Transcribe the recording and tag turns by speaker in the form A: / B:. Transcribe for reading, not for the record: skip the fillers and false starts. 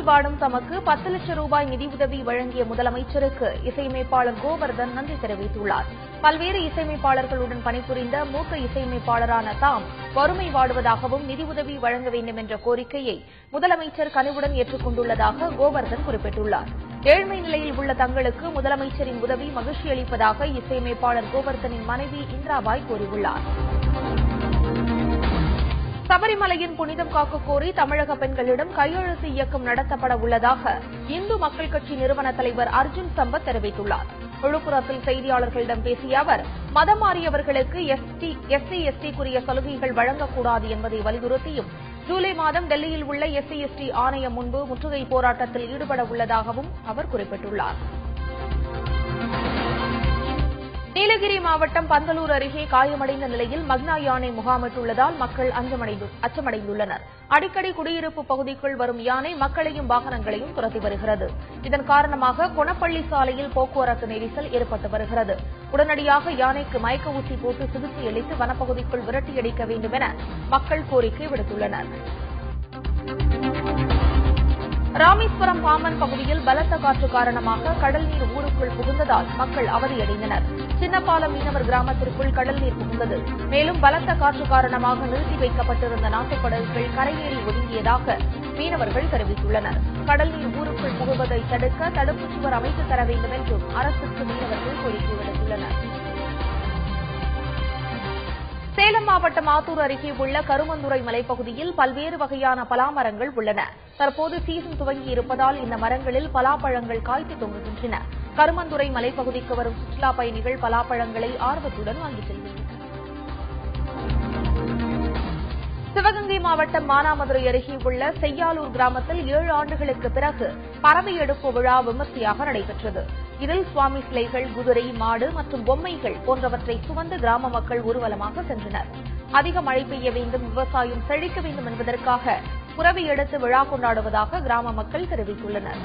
A: வாடும் தமக்கு 10 லட்சம் ரூபாய் நிதியுதவி வழங்கிய முதலமைச்சருக்கு இசையமைப்பாளர் கோவர்தன் நன்றி தெரிவித்துள்ளார். பல்வேறு இசையமைப்பாளர்களுடன் பணிபுரிந்த மூத்த இசையமைப்பாளரான தாம் வறுமை வாடுவதாகவும் நிதியுதவி வழங்க வேண்டும் என்ற கோரிக்கையை முதலமைச்சர் கனிவுடன் ஏற்றுக் கொண்டுள்ளதாக கோவர்தன் குறிப்பிட்டுள்ளார். ஏழ்மை நிலையில் உள்ள தங்களுக்கு முதலமைச்சரின் உதவி மகிழ்ச்சி அளிப்பதாக இசையமைப்பாளர் கோவர்தனின் மனைவி இந்திராபாய் கூறியுள்ளார். சபரிமலையின் புனிதம் காக்க கோரி தமிழக பெண்களிடம் கையெழுத்து இயக்கம் நடத்தப்பட உள்ளதாக இந்து மக்கள் கட்சி நிறுவன தலைவர் அர்ஜுன் சம்பத் தெரிவித்துள்ளார். விழுப்புரத்தில் செய்தியாளர்களிடம் பேசிய அவர், மதம் மாறியவர்களுக்கு எஸ்சி/எஸ்டிக்குரிய சலுகைகள் வழங்கக்கூடாது என்பதை வலியுறுத்தியும், ஜூலை மாதம் டெல்லியில் உள்ள எஸ்சி/எஸ்டி ஆணையம் முன்பு முற்றுகை போராட்டத்தில் ஈடுபட உள்ளதாகவும் அவர் குறிப்பிட்டுள்ளார். நீலகிரி மாவட்டம் பந்தலூர் அருகே காயமடைந்த நிலையில் மக்னா யானை முகாமிட்டுள்ளதால் மக்கள் அச்சமடைந்துள்ளனர். அடிக்கடி குடியிருப்பு பகுதிக்குள் வரும் யானை மக்களையும் வாகனங்களையும் துரத்தி வருகிறது. இதன் காரணமாக கொணப்பள்ளி சாலையில் போக்குவரத்து நெரிசல் ஏற்பட்டு வருகிறது. உடனடியாக யானைக்கு மயக்க ஊசி போட்டு சிகிச்சை அளித்து வனப்பகுதிக்குள் விரட்டியடிக்க வேண்டும் என மக்கள் கோரிக்கை விடுத்துள்ளனர். ராமேஸ்வரம் பாம்பன் பகுதியில் பலத்த காற்று காரணமாக கடல் நீர் ஊருக்குள் புகுந்ததால் மக்கள் அவதியடைந்தனர். சின்னப்பாலம் மீனவர் கிராமத்திற்குள் கடல் நீர் புகுந்தது. மேலும் பலத்த காற்று காரணமாக நிறுத்தி வைக்கப்பட்டிருந்த நாட்டுப்படகுகள் கரையேறி ஒதுங்கியதாக மீனவர்கள் தெரிவித்துள்ளனர். கடல் நீர் ஊருக்குள் புகுவதை தடுக்க தடுப்புச் சுவர் அமைத்து தர வேண்டும் என்றும் அரசுக்கு மீனவர்கள் கோரிக்கை விடுத்துள்ளனர். சேலம் மாவட்டம் ஆத்தூர் அருகே உள்ள கருமந்துறை மலைப்பகுதியில் பல்வேறு வகையான பலாமரங்கள் உள்ளன. தற்போது சீசன் துவங்கியிருப்பதால் இந்த மரங்களில் பலாப்பழங்கள் காய்த்து தொங்குகின்றன. கருமந்துறை மலைப்பகுதிக்கு வரும் சுற்றுலா பயணிகள் பலாப்பழங்களை ஆர்வத்துடன் வாங்கி செல்கின்றனர். சிவகங்கை மாவட்டம் மானாமதுரை அருகே உள்ள செய்யாலூர் கிராமத்தில் 7 ஆண்டுகளுக்கு பிறகு பறவை எடுப்பு விழா விமர்சையாக நடைபெற்றது. இதில் சுவாமி சிலைகள், குதிரை, மாடு மற்றும் பொம்மைகள் போன்றவற்றை சுமந்து கிராம மக்கள் ஊர்வலமாக சென்றனர். அதிக மழை பெய்ய வேண்டும், விவசாயம் செழிக்க வேண்டும் என்பதற்காக புறவை எடுத்து விழா கொண்டாடுவதாக கிராம மக்கள் தெரிவித்துள்ளனர்.